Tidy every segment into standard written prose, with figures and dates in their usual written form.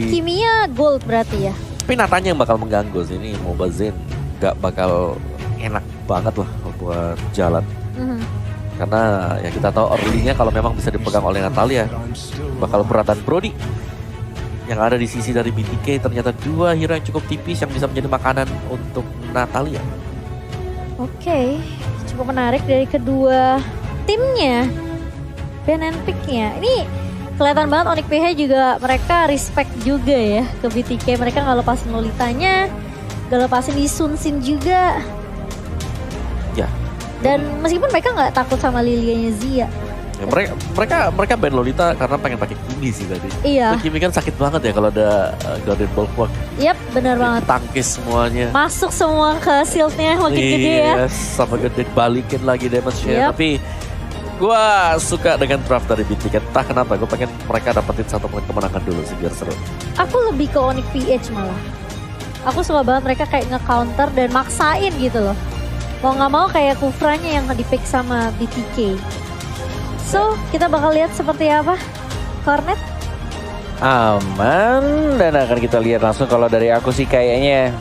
Kimia gold berarti ya. Tapi Natanya yang bakal mengganggu sih. Ini MOBA Zen gak bakal enak banget lah buat jalan. Karena ya kita tahu early-nya kalau memang bisa dipegang oleh Natalia bakal beratan Brody. Yang ada di sisi dari BTK ternyata dua hero yang cukup tipis yang bisa menjadi makanan untuk Natalia. Oke, cukup menarik dari kedua timnya. Ben and pick-nya. Ini kelihatan banget Onyx PH juga mereka respect juga ya ke BTK. Mereka gak lepasin Lolitanya, gak lepasin Isunsin juga. Ya. Dan meskipun mereka gak takut sama Lilianya Zia. Ya, mereka ban Lolita karena pengen pakai Kimi sih tadi. Iya. Kimi kan sakit banget ya kalau ada Guardian Bulwark. Yap, benar banget. Tangkis semuanya. Masuk semua ke shieldnya makin gede ya. Sama gede balikin lagi damage-nya. Tapi gua suka dengan draft dari BTK. Entah kenapa, gue pengen mereka dapetin satu poin kemenangan dulu sih biar seru. Aku lebih ke Onyx PH malah. Aku suka banget mereka kayak nge-counter dan maksain gitu loh. Mau gak mau kayak Kufranya yang di-pick sama BTK. So, kita bakal lihat seperti apa Cornet. Aman, dan akan kita lihat langsung. Kalau dari aku sih kayaknya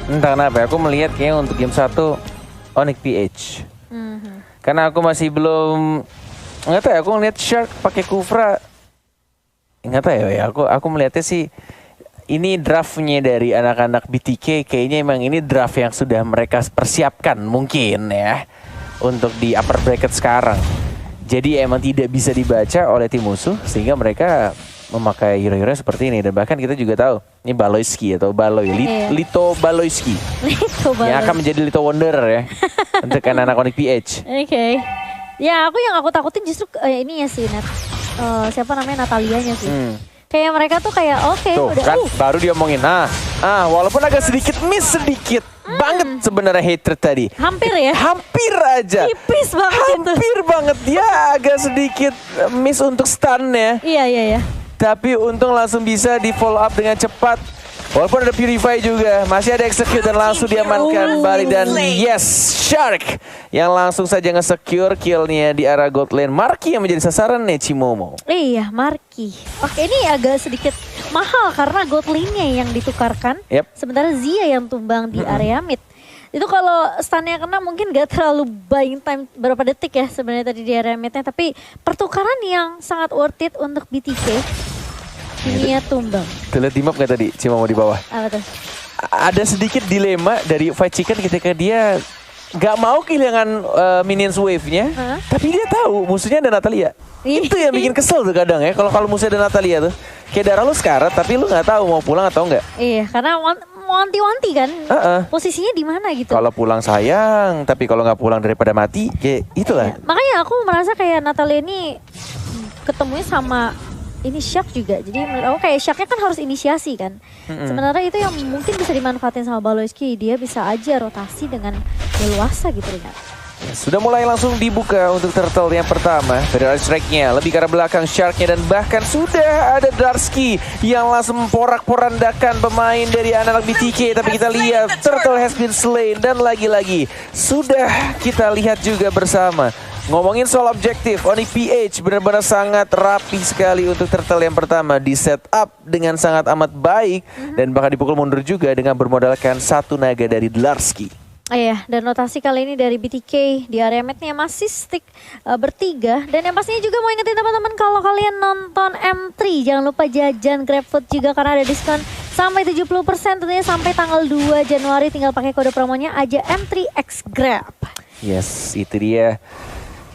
entah kenapa aku melihat kayaknya untuk game 1 Onyx PH. Karena aku masih belum nggak tahu ya, aku ngeliat Shark pakai Kufra nggak tahu ya, aku melihatnya sih ini draftnya dari anak-anak BTK kayaknya emang ini draft yang sudah mereka persiapkan mungkin ya untuk di upper bracket sekarang. Jadi emang tidak bisa dibaca oleh tim musuh sehingga mereka memakai hero-hero seperti ini. Dan bahkan kita juga tahu ini Baloyski atau Baloy, Lito Baloyski yang akan menjadi Lito Wonder ya untuk anak-anak Onyx PH. Oke. Ya yang aku takutin justru ini ya sih Nat. Siapa namanya Natalianya sih. Kayak mereka tuh kayak oke, udah kan baru diomongin. Walaupun agak sedikit miss banget sebenarnya hatred tadi. Hampir ya? Hampir aja. Tipis banget Hampir banget. Dia agak sedikit miss untuk stun-nya. Iya. Tapi untung langsung bisa di follow up dengan cepat. Walaupun ada Purify juga, masih ada execute dan langsung diamankan balik. Dan yes, Shark yang langsung saja nge-secure killnya di arah gold lane. Marky yang menjadi sasaran Nechimomo. Iya, Marky. Oke, ini agak sedikit mahal karena gold lane-nya yang ditukarkan. Sementara Zia yang tumbang di area mid. Itu kalau stunnya kena mungkin gak terlalu buying time berapa detik ya sebenarnya tadi di area midnya. Tapi pertukaran yang sangat worth it untuk BTK. Kimia tumbang. Kita lihat di map gak tadi, Cimomo di bawah? Apa tuh? Ada sedikit dilema dari Fight Chicken ketika dia gak mau kehilangan minions wave-nya. Tapi dia tahu musuhnya ada Natalia. Itu yang bikin kesel tuh kadang ya. Kalau musuhnya ada Natalia tuh. Kayak darah lu sekarat tapi lu gak tahu mau pulang atau enggak. Iya, karena wanti-wanti kan. Posisinya di mana gitu. Kalau pulang sayang, tapi kalau nggak pulang daripada mati, kayak itulah. Iya. Makanya aku merasa kayak Natalia ini ketemunya sama ini Shark juga. Jadi menurut aku kayak Sharknya kan harus inisiasi kan. Sementara itu yang mungkin bisa dimanfaatin sama Baloyski. Dia bisa aja rotasi dengan leluasa gitu kan. Sudah mulai langsung dibuka untuk turtle yang pertama. Dari strike-nya lebih ke arah belakang Shark-nya. Dan bahkan sudah ada Darsky yang langsung memporak-porandakan pemain dari anak-anak BTK. Tapi kita lihat turtle has been slain. Dan lagi-lagi sudah kita lihat juga bersama. Ngomongin soal objektif, Onyx PH benar-benar sangat rapi sekali untuk turtle yang pertama. Di setup dengan sangat amat baik. Dan bahkan dipukul mundur juga dengan bermodalkan satu naga dari Darsky. Iya, dan rotasi kali ini dari BTK di area mid-nya masih stick bertiga. Dan yang pastinya juga mau ingetin teman-teman kalau kalian nonton M3 jangan lupa jajan GrabFood juga karena ada diskon sampai 70% tentunya sampai tanggal 2 Januari. Tinggal pakai kode promonya aja M3XGrab. Yes, itu dia.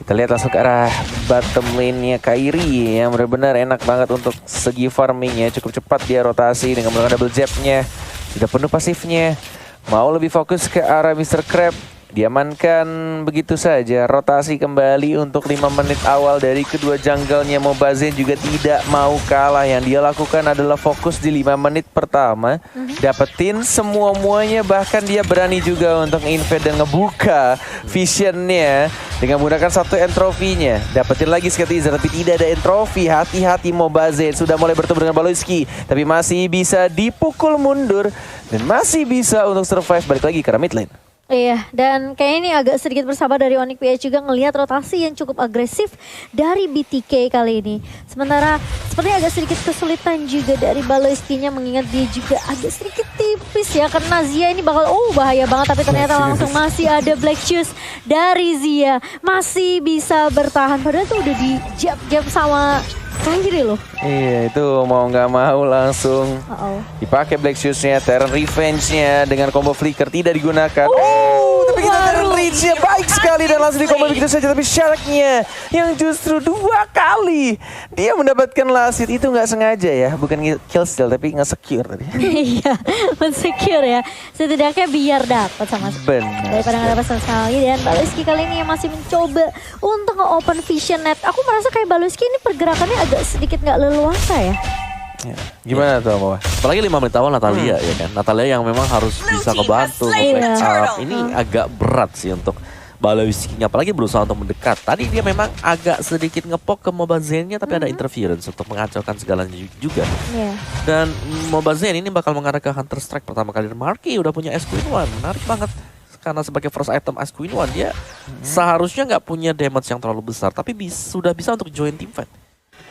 Kita lihat langsung ke arah bottom lane-nya Kairi yang benar-benar enak banget untuk segi farmingnya. Cukup cepat dia rotasi dengan menggunakan double jab-nya. Sudah penuh pasifnya. Mau lebih fokus ke arah Mr. Crab. Diamankan begitu saja. Rotasi kembali untuk 5 menit awal dari kedua jungle-nya. Mobazen juga tidak mau kalah. Yang dia lakukan adalah fokus di 5 menit pertama. Dapetin semua-muanya. Bahkan dia berani juga untuk invade dan ngebuka visionnya. Dengan menggunakan satu entrofinya. Dapetin lagi Sketizer tapi tidak ada entrofi. Hati-hati Mobazen. Sudah mulai bertemu dengan Baloyski. Tapi masih bisa dipukul mundur. Dan masih bisa untuk survive balik lagi ke arah mid lane. Iya, dan kayaknya ini agak sedikit bersabar dari Onyx PH juga ngelihat rotasi yang cukup agresif dari BTK kali ini. Sementara sepertinya agak sedikit kesulitan juga dari Baloyski-nya mengingat dia juga agak sedikit tipis ya. Karena Zia ini bakal bahaya banget, tapi ternyata langsung masih ada Black Shoes dari Zia. Masih bisa bertahan, padahal tuh udah di jab-jab sama Kairi loh. Iya, itu mau nggak mau langsung dipakai Black Shoes-nya, Terran Revenge-nya dengan combo flicker tidak digunakan. Tapi kita Terran Rage-nya baik sekali dan langsung di combo begitu saja. Tapi Shark-nya yang justru 2 kali dia mendapatkan last hit, itu nggak sengaja ya, bukan kill steal tapi nge-secure tadi. Iya, men-secure ya. Setidaknya biar dapat sama daripada nggak dapat sama sekali. Dan Baloyski kali ini yang masih mencoba untuk nge-open vision net. Aku merasa kayak Baloyski ini pergerakannya agak sedikit nggak leluasa ya. Gimana tuh Mama? Apalagi 5 menit awal Natalia ya kan. Natalia yang memang harus bisa ngebantu nge-backup. Ini agak berat sih untuk Baloyski-nya, apalagi berusaha untuk mendekat. Tadi dia memang agak sedikit ngepok ke Mobazen-nya, tapi ada interference untuk mengacaukan segalanya juga. Dan Mobazen ini bakal mengarah ke Hunter Strike pertama kali. Marky udah punya Ice Queen One, menarik banget. Karena sebagai first item Ice Queen One, dia seharusnya nggak punya damage yang terlalu besar, tapi sudah bisa untuk join team fight.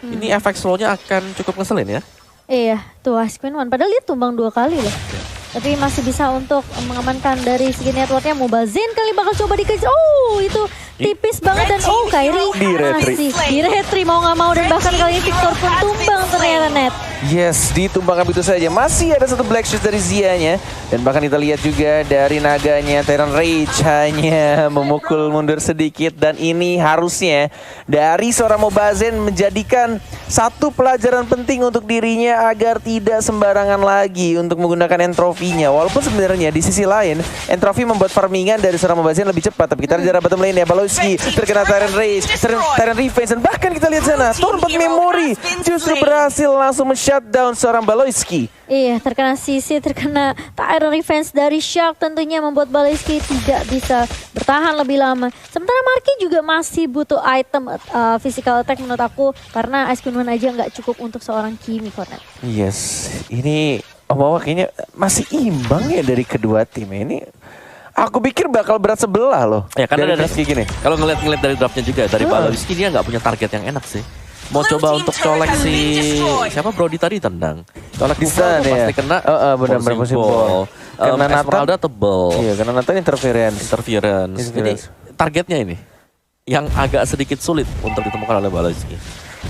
Ini efek slow-nya akan cukup ngeselin ya. Iya, tuh Ice Queen One. Padahal dia tumbang 2 kali loh. Tapi masih bisa untuk mengamankan dari segi networknya. Mobazen kali bakal coba dikejar. Itu tipis banget dan Kairi masih di retri mau nggak mau, dan bahkan kali ini Victor pun tumbang ternyata net. Yes, ditumbangkan begitu saja. Masih ada 1 Black Shoes dari Zia-nya. Dan bahkan kita lihat juga dari naganya Terran Rage hanya memukul mundur sedikit. Dan ini harusnya dari seorang Mobazen menjadikan satu pelajaran penting untuk dirinya agar tidak sembarangan lagi untuk menggunakan entrofinya. Walaupun sebenarnya di sisi lain entrofi membuat farmingan dari seorang Mobazen lebih cepat. Tapi kita lihat bottom lane ya, Baloyski terkena Terran Rage, Terran Revenge, dan bahkan kita lihat sana Torment Memory justru berhasil langsung shutdown seorang Baloyski. Iya, terkena CC, terkena Terran Revenge dari Shark, tentunya membuat Baloyski tidak bisa bertahan lebih lama. Sementara Marky juga masih butuh item physical attack menurut aku, karena Ice Queen One aja nggak cukup untuk seorang Kimi Cornet. Yes, ini Omawa kayaknya masih imbang ya dari kedua tim ini. Aku pikir bakal berat sebelah loh. Ya karena dari gini. Kalau ngeliat dari draftnya juga, dari Baloyski dia nggak punya target yang enak sih. Mau coba untuk colek si siapa Brody tadi tendang. Colek bisa ya. Pasti kena. Benar-benar musim ball. Karena Esmeralda tebel. Iya, karena Nathan interference. Jadi targetnya ini yang agak sedikit sulit untuk ditemukan oleh Baloyski.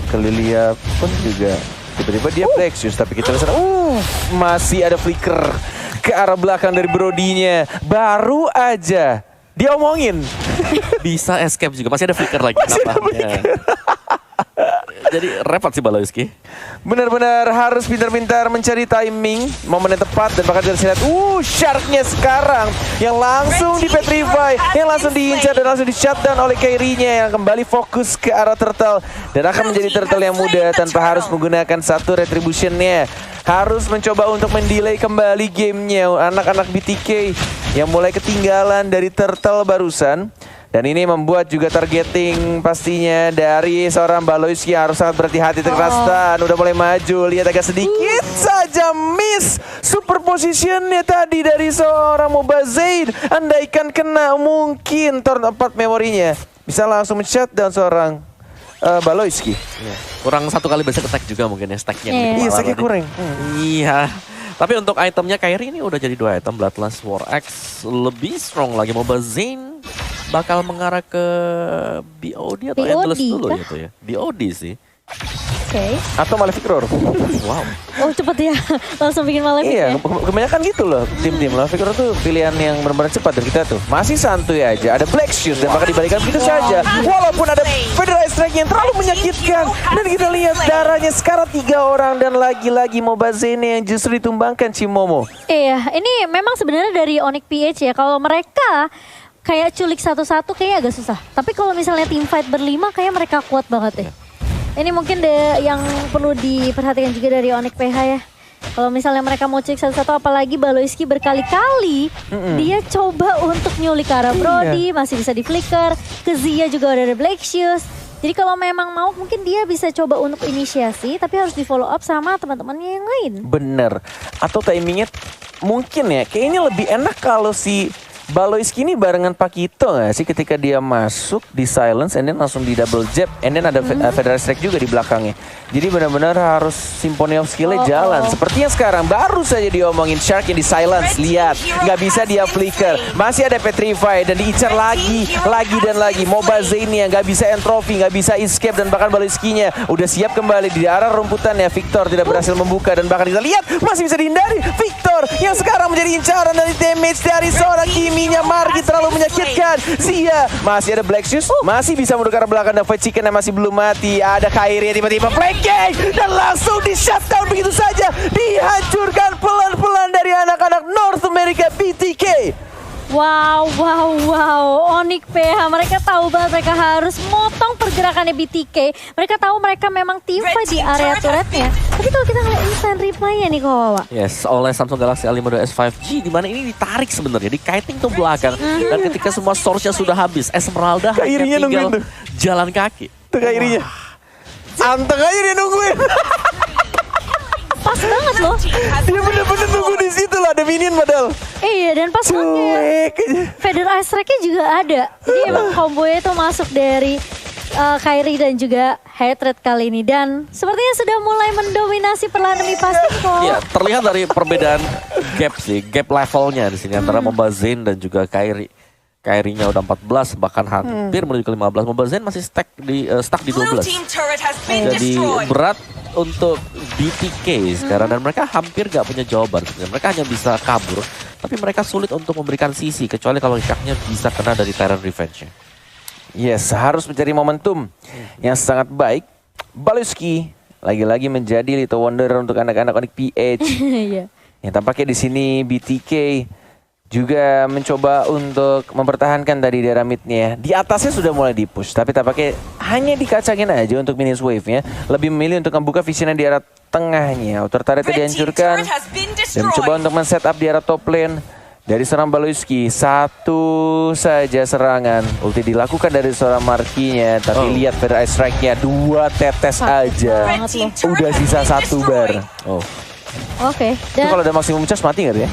Kelilia pun juga tiba-tiba dia Black Shoes, tapi kita lihat masih ada flicker ke arah belakang dari Brody-nya. Baru aja dia omongin bisa escape juga, masih ada flicker lagi. Jadi repot sih Baloyski. Benar-benar harus pintar-pintar mencari timing, momen yang tepat, dan bahkan kita lihat Shark-nya sekarang yang langsung di petrify, yang langsung diincar dan langsung di shutdown oleh Kairi-nya yang kembali fokus ke arah turtle dan akan menjadi turtle yang muda tanpa harus menggunakan satu retribution-nya. Harus mencoba untuk mendelay kembali gamenya anak-anak BTK yang mulai ketinggalan dari turtle barusan. Dan ini membuat juga targeting pastinya dari seorang Baloyski harus sangat berhati-hati. Terkena udah mulai maju, lihat agak sedikit saja miss super positionnya tadi dari seorang Mobazen. Andaikan kena mungkin turn 4 memorinya bisa langsung men-shutdown seorang Baloyski. Kurang 1 kali basic attack juga mungkin ya stacknya. Iya, stacknya kurang. Iya. Tapi untuk itemnya Kairi ini udah jadi 2 item. Bloodlust War Axe lebih strong lagi. Mobazen bakal mengarah ke BOD atau Endless dulu gitu ya. BOD sih. Oke. Atau Malefic Roar. Wow. Oh cepet ya, langsung bikin Malefic ya. Iya, kebanyakan gitu loh tim-tim. Malefic Roar tuh pilihan yang benar-benar cepat dari kita tuh. Masih santuy aja, ada Black Shoes dan bakal dibalikan begitu saja. Walaupun ada Federal Strike yang terlalu menyakitkan. Dan kita lihat darahnya sekarang 3 orang dan lagi-lagi Mobazen yang justru ditumbangkan Cimomo. Iya, ini memang sebenarnya dari Onyx PH ya. Kalau mereka kayak culik satu-satu kayaknya agak susah. Tapi kalau misalnya team fight berlima kayak mereka kuat banget ya. Ini mungkin yang perlu diperhatikan juga dari Onyx PH ya. Kalau misalnya mereka mau culik satu-satu, apalagi Baloyski berkali-kali dia coba untuk nyulik ke arah Brody, masih bisa di flicker. Ke Zia juga udah ada Black Shoes. Jadi kalau memang mau mungkin dia bisa coba untuk inisiasi, tapi harus di follow up sama teman-temannya yang lain. Bener. Atau timingnya mungkin ya, kayaknya lebih enak kalau si Baloiski ini barengan Pakito nggak sih ketika dia masuk di silence and then langsung di double jab and then ada Federal Strike juga di belakangnya. Jadi benar-benar harus Symphony of Skill-nya jalan. Sepertinya sekarang baru saja diomongin Shark yang di silence. Lihat, nggak bisa dia flicker. Masih ada Petrify dan diincar lagi dan lagi. Mobazane-nya nggak bisa entropy, nggak bisa escape dan bahkan Baloiski-nya udah siap kembali di arah rumputan ya. Victor tidak berhasil membuka dan bahkan kita lihat masih bisa dihindari. Victor yang sekarang menjadi incaran dari damage dari seorang Kiminya. Marki terlalu menyakitkan. Zia masih ada Black Shoes, masih bisa menukar belakang dan Fight Chicken yang masih belum mati. Ada Kairi tiba-tiba flanking dan langsung di shutdown begitu saja. Dihancurkan pelan-pelan dari anak-anak North America BTK. Wow. Onyx PH, mereka tahu banget mereka harus motong pergerakannya BTK. Mereka tahu mereka memang teamfight di area turretnya. Tapi kalau kita ngeliat instant reply-nya nih Wawa. Yes, oleh Samsung Galaxy A52s 5G, di mana ini ditarik sebenarnya, dikaiting ke belakang. Dan ketika semua source-nya sudah habis, Esmeralda hanya tinggal jalan kaki. Tuh Kairinya. Anteng aja dia nungguin. Pas banget loh. Dia bener-bener nunggu di situ lah, ada minion padahal. Iya, dan pas Federal Strike-nya juga ada. Jadi emang kombonya itu masuk dari Kairi dan juga Hatred kali ini. Dan sepertinya sudah mulai mendominasi perlahan demi pasti kok. Iya, terlihat dari perbedaan gap sih, gap levelnya di sini antara Mobazane dan juga Kairi. Kairinya udah 14, bahkan hampir menuju ke 15. Mobazane masih stuck di 12. Jadi berat untuk BTK sekarang dan mereka hampir gak punya jawaban. Mereka hanya bisa kabur, tapi mereka sulit untuk memberikan sisi kecuali kalau Shark-nya bisa kena dari Tyrant Revenge-nya. Yes, harus mencari momentum yang sangat baik. Baloiski lagi-lagi menjadi Little Wonder untuk anak-anak Onyx PH. Yang tampaknya di sini BTK juga mencoba untuk mempertahankan tadi daerah mid-nya. Di atasnya sudah mulai di-push, tapi tampaknya hanya dikacangin aja untuk Minions Wave-nya. Lebih memilih untuk membuka visionnya di arah tengahnya. Outer turret dihancurkan dan mencoba untuk men-setup di arah top lane. Dari seorang Baloiski, satu saja serangan. Ulti dilakukan dari seorang Markinya, tapi lihat Federal Strike-nya 2 tetes aja. Udah sisa 1 bar. Oke. Itu kalau ada maksimum charge mati nggak ya?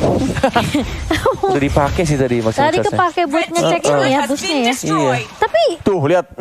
Udah dipakai sih tadi maksimum charge. Tadi kepake buat ngecek ini ya boostnya ya. Iya. Tapi tuh lihat.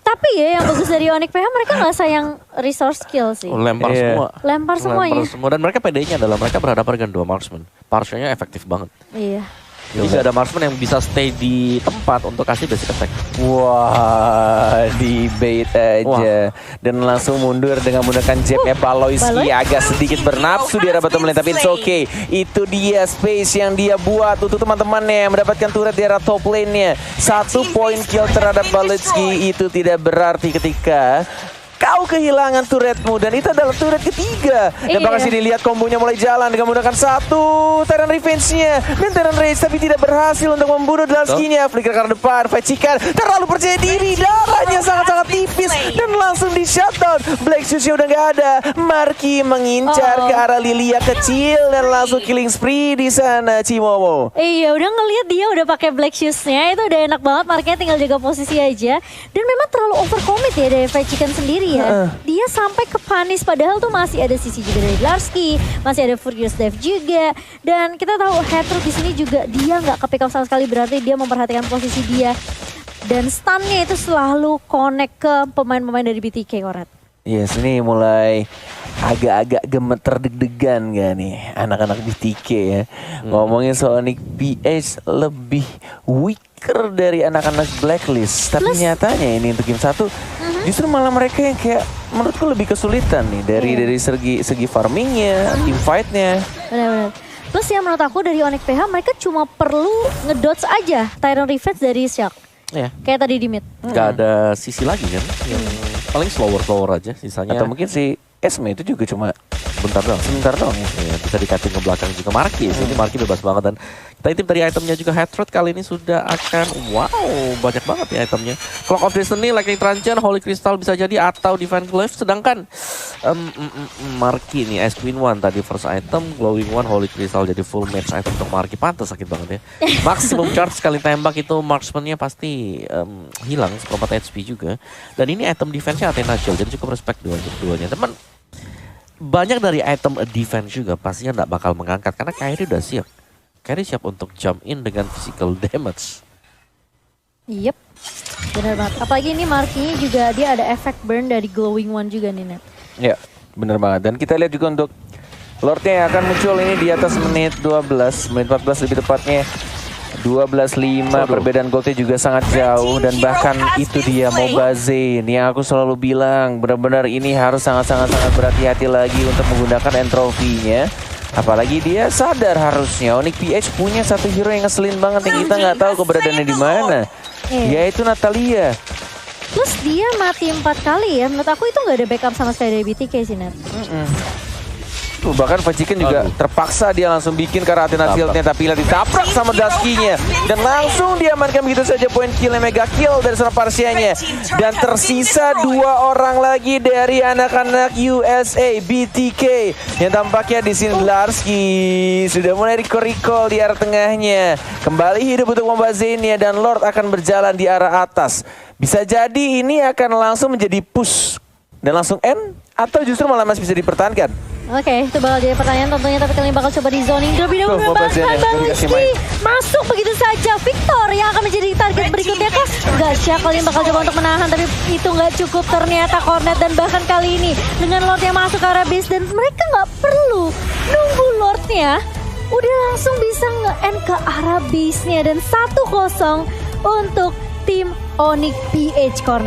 Tapi ya yang bagus dari Onyx PH mereka nggak sayang resource skill sih. Lempar semua. Lempar semuanya. Dan mereka PD-nya adalah mereka berhadapan dengan 2 marksman. Partialnya efektif banget. Iya. Jadi gak ada marksman yang bisa stay di tempat untuk kasih basic attack. Wah, di bait aja. Dan langsung mundur dengan menggunakan jabnya Baloiski. Agak sedikit bernafsu di arah bottom lane, tapi it's okay. Itu dia space yang dia buat untuk teman-temannya mendapatkan turret di arah top lane-nya. 1 point kill terhadap Baloiski itu tidak berarti ketika kau kehilangan turretmu dan itu adalah turret ketiga. Dan bahkan sini lihat kombonya mulai jalan dengan menggunakan 1 Tyrant Revenge-nya dan Tyrant Rage, tapi tidak berhasil untuk membunuh Dalski-nya. Flicker ke depan, Fight Chicken terlalu percaya diri, darahnya sangat-sangat tipis dan langsung di shutdown. Black Shoes-nya udah nggak ada. Marki mengincar ke arah Lilia kecil dan langsung killing spree di sana Cimomo. Iya, udah ngelihat dia udah pakai Black Shoes-nya, itu udah enak banget. Markinya tinggal jaga posisi aja. Dan memang terlalu overcommit ya dari Fight Chicken sendiri. Ya. Dia sampai ke panis padahal tuh masih ada sisi juga dari Larski, masih ada Furious Dive juga. Dan kita tahu Hatred di sini juga dia nggak ke pick up sama sekali, berarti dia memperhatikan posisi dia. Dan stun-nya itu selalu connect ke pemain-pemain dari BTK, Koret. Yes, ini mulai agak-agak gemeter deg-degan gak nih anak-anak BTK ya. Ngomongin soal Onyx PH lebih weaker dari anak-anak Blacklist. Tapi nyatanya ini untuk game 1 justru malah mereka yang kayak menurutku lebih kesulitan nih dari segi farmingnya, team fightnya. Benar-benar. Plus yang menurut aku dari Onyx PH mereka cuma perlu ngedodge aja Tyrant Revenge dari Shark. Iya. Kayak tadi di mid. Gak ada sisi lagi kan. Paling slower aja sisanya. Atau mungkin si Esme itu juga cuma sebentar doang ya. Bisa dikating ke belakang juga Marki. Ini Marki bebas banget dan kita intip dari itemnya juga. Hatred kali ini sudah akan banyak banget ya itemnya. Clock of Destiny, Lightning Truncheon, Holy Crystal bisa jadi atau Divine Glaive. Sedangkan Marki nih Ice Queen One tadi first item, Glowing One, Holy Crystal jadi full match item untuk Marki. Pantas sakit banget ya. Maximum charge sekali tembak itu marksman-nya pasti hilang 1/4 HP juga. Dan ini item defense-nya Athena Shield, jadi cukup respect dua-duanya. Teman, banyak dari item defense juga pastinya nggak bakal mengangkat karena Kairi udah siap. carry siap untuk jump in dengan physical damage. Yep, benar banget. Apalagi ini markinya juga dia ada efek burn dari glowing one juga nih, Net. Ya, benar banget. Dan kita lihat juga untuk Lordnya yang akan muncul ini di atas menit 12, menit 14 lebih tepatnya. 12-5, perbedaan goldnya juga sangat jauh. Dan bahkan itu dia Mobazane yang aku selalu bilang, benar-benar ini harus sangat-sangat berhati-hati lagi untuk menggunakan entropinya. Apalagi dia sadar harusnya Onyx PH punya satu hero yang ngeselin banget yang kita nggak tahu keberadaannya di mana, yaitu Natalia. Plus dia mati 4 kali ya, menurut aku itu nggak ada backup sama sekali dari BTK sih, Net. Bahkan Fajikan juga terpaksa dia langsung bikin karena Athena Shieldnya, tapi lihat ditaprak sama Dusky-nya. Dan langsung diamankan begitu saja poin killnya, mega kill dari seorang Parsianya. Dan tersisa 2 orang lagi dari anak-anak USA, BTK. Yang tampaknya di sini Larski sudah mulai recall di arah tengahnya. Kembali hidup untuk Mobazane dan Lord akan berjalan di arah atas. Bisa jadi ini akan langsung menjadi push dan langsung end, atau justru malah masih bisa dipertahankan. Oke, itu bakal jadi pertanyaan tentunya, tapi kalian bakal coba di zoning terlebih dahulu. Bahkan Bang Rizky masuk begitu saja. Victor yang akan menjadi target berikutnya kah? Gak, kalian bakal coba untuk menahan, tapi itu nggak cukup ternyata Cornet. Dan bahkan kali ini dengan Lord yang masuk ke arah base, dan mereka nggak perlu nunggu Lordnya, udah langsung bisa nge-end ke arah base-nya. Dan 1-0 untuk tim Onyx PH Cornet.